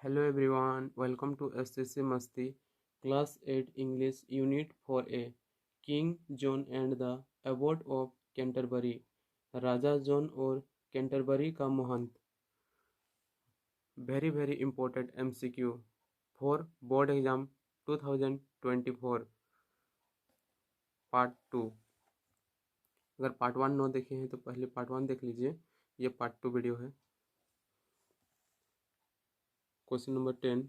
Hello everyone, welcome to SCC Masti, Class 8 English Unit 4A, King John and the Abbot of Canterbury, Raja John और Canterbury का महंत. Very important MCQ for board exam 2024 part 2. अगर part 1 न देखे हैं तो पहले part 1 देख लीजिए. ये पार्ट 2 वीडियो है. Question number 10.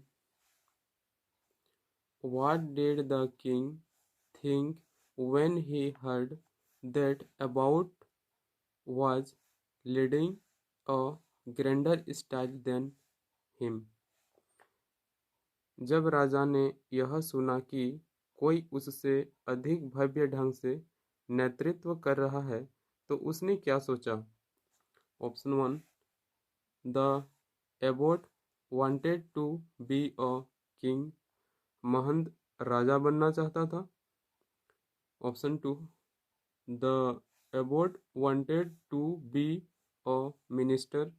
What did the king think when he heard that Abbot was leading a grander style than him? जब राजा ने यह सुना कि कोई उससे अधिक भव्य ढंग से नेतृत्व कर रहा है तो उसने क्या सोचा? Option 1, the abbot wanted to be a king, महंत राजा बनना चाहता था. Option 2, the abbot wanted to be a minister,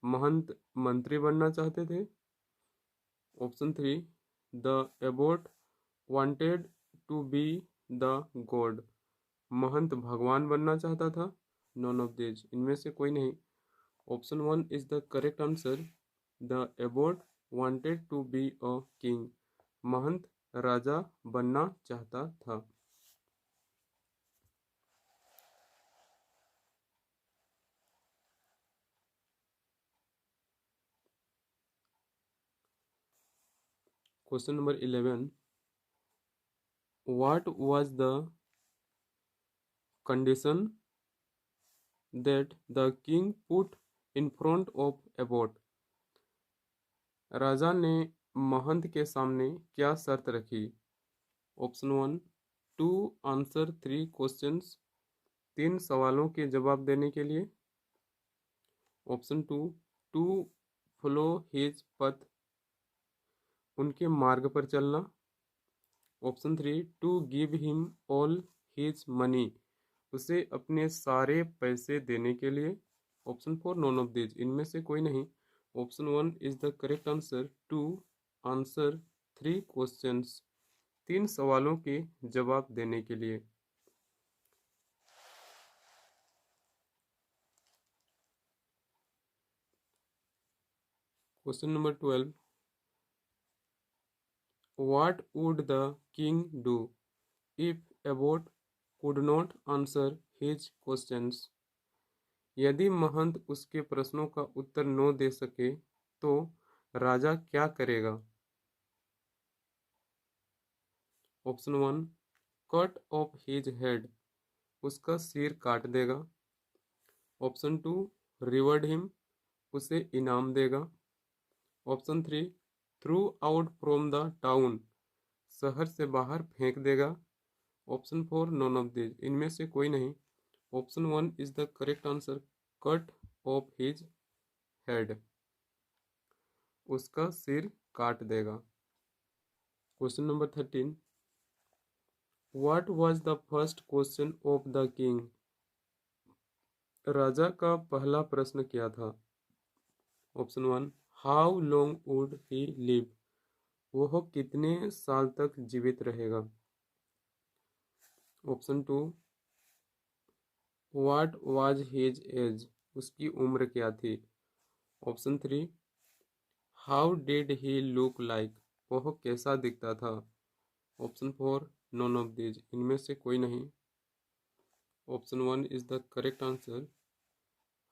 महंत मंत्री बनना चाहते थे. Option 3, the abbot wanted to be the god, महंत भगवान बनना चाहता था. नॉन ऑफ दिस, इनमें से कोई नहीं. Option 1 is the correct answer. The abbot wanted to be a king, महंत राजा बनना चाहता था. Question number 11. What was the condition that the king put in front of Abbot? राजा ने महंत के सामने क्या शर्त रखी? ऑप्शन 1, टू आंसर 3 क्वेश्चंस, 3 सवालों के जवाब देने के लिए. ऑप्शन 2, टू फॉलो हिज पथ, उनके मार्ग पर चलना. Option 3, to give him all his money, उसे अपने सारे पैसे देने के लिए. ऑप्शन 4, नॉन ऑफ दिस, इनमें से कोई नहीं. Option 1 is the correct answer. To answer 3 questions, 3 सवालों के जवाब देने के लिए. Question number 12. What would the king do if Abbot could not answer his questions? यदि महंत उसके प्रश्नों का उत्तर न दे सके तो राजा क्या करेगा? Option 1, cut off his head, उसका सिर काट देगा. ऑप्शन 2, रिवॉर्ड हिम, उसे इनाम देगा. Option 3, through out from the town, शहर से बाहर फेंक देगा. ऑप्शन 4, नॉन ऑफ दिस, इनमें से कोई नहीं. Option 1 is the correct answer. Cut off his head, उसका सिर काट देगा. Question number 13. What was the first question of the king? राजा का पहला प्रश्न क्या था? Option 1, how long would he live, वह कितने साल तक जीवित रहेगा. Option 2, what was his age, उसकी उम्र क्या थी. Option 3, how did he look like, वह कैसा दिखता था. ऑप्शन 4, नॉन ऑफ दिस, इनमें से कोई नहीं. Option 1 is the correct answer.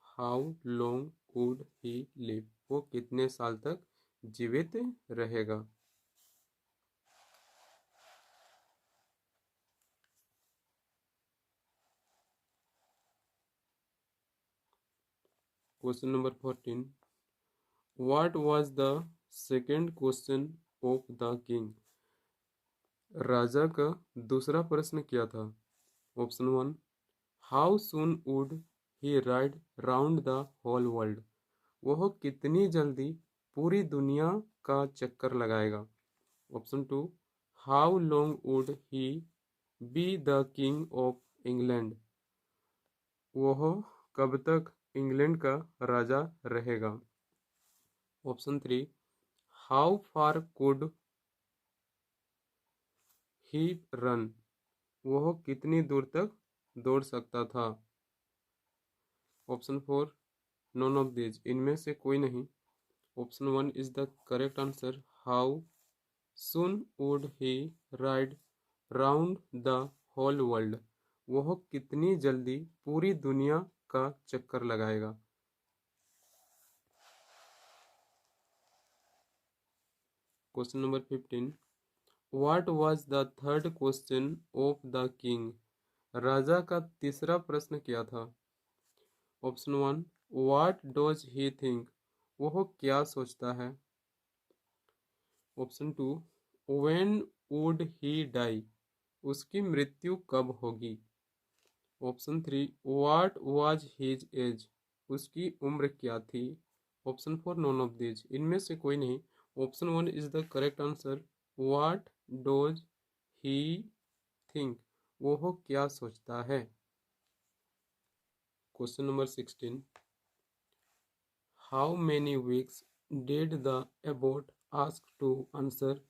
How long would he live, वो कितने साल तक जीवित रहेगा. Question number 14. What was the second question of the king? राजा का दूसरा प्रश्न क्या था? Option 1, how soon would he ride round the whole world, वह कितनी जल्दी पूरी दुनिया का चक्कर लगाएगा. Option 2, how long would he be the king of England, वह कब तक इंग्लैंड का राजा रहेगा. Option 3, how far could he run, वह कितनी दूर तक दौड़ सकता था। ऑप्शन 4 नॉन ऑफ दीज, इनमें से कोई नहीं। Option 1 is the correct answer. How soon would he ride round the whole world, वह कितनी जल्दी पूरी दुनिया का चक्कर लगाएगा। Question number 15, what was the third question of the king, राजा का तीसरा प्रश्न क्या था। Option 1 what does he think, वह क्या सोचता है। Option 2 when would he die, उसकी मृत्यु कब होगी। Option 3 what was his age, उसकी उम्र क्या थी। ऑप्शन 4 नॉन ऑफ दिस, इनमें से कोई नहीं। Option 1 is the correct answer. What does he think, वह क्या सोचता है। Question number 16, how many weeks did the abbot ask to answer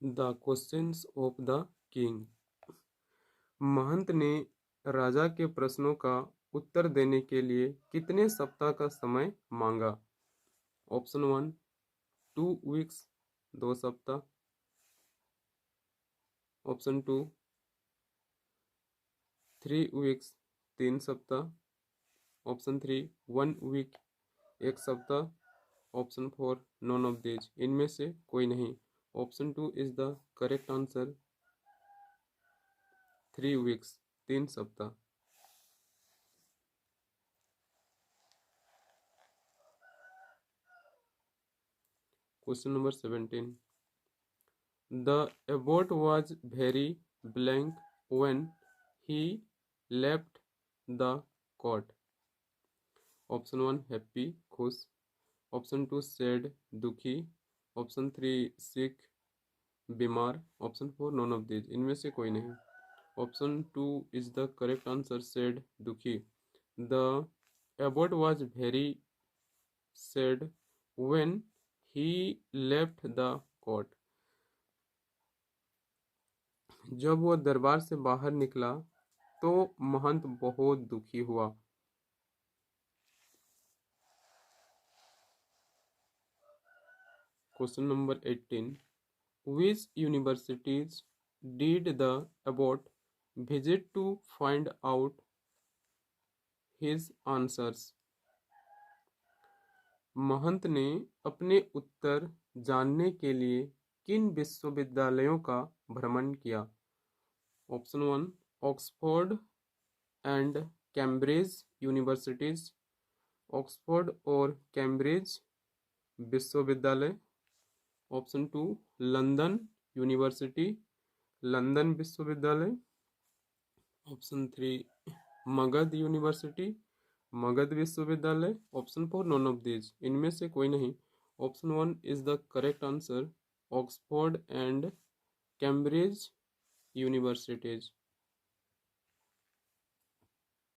the questions of the king, महंत ने राजा के प्रश्नों का उत्तर देने के लिए कितने सप्ताह का समय मांगा। ऑप्शन 1 2 वीक्स, 2 सप्ताह। ऑप्शन 2 3 वीक्स, 3 सप्ताह। ऑप्शन 3 1 वीक, 1 सप्ताह। ऑप्शन 4 नॉन ऑफ दीज, इनमें से कोई नहीं। Option 2 is the correct answer. 3 weeks, 3 सप्ताह। Question number 17, the abbot was very blank when he left the court. Option 1 happy, खुश। ऑप्शन 2 सैड, दुखी। ऑप्शन 3 सिक, बीमार। ऑप्शन 4 नॉन ऑफ दीज, इनमें से कोई नहीं। Option 2 is the correct answer, sad, दुखी। The abbot was very sad when he left the court, जब वह दरबार से बाहर निकला तो महंत बहुत दुखी हुआ। Question number 18, which universities did the abbot visit to find out his answers, महंत ने अपने उत्तर जानने के लिए किन विश्वविद्यालयों का भ्रमण किया। Option 1 Oxford and Cambridge universities, Oxford और कैम्ब्रिज विश्वविद्यालय। ऑप्शन 2 लंदन यूनिवर्सिटी, लंदन विश्वविद्यालय। ऑप्शन 3 मगध यूनिवर्सिटी, मगध विश्वविद्यालय। ऑप्शन 4 नॉन ऑफ दीज, इनमें से कोई नहीं। Option 1 is the correct answer, Oxford and Cambridge universities.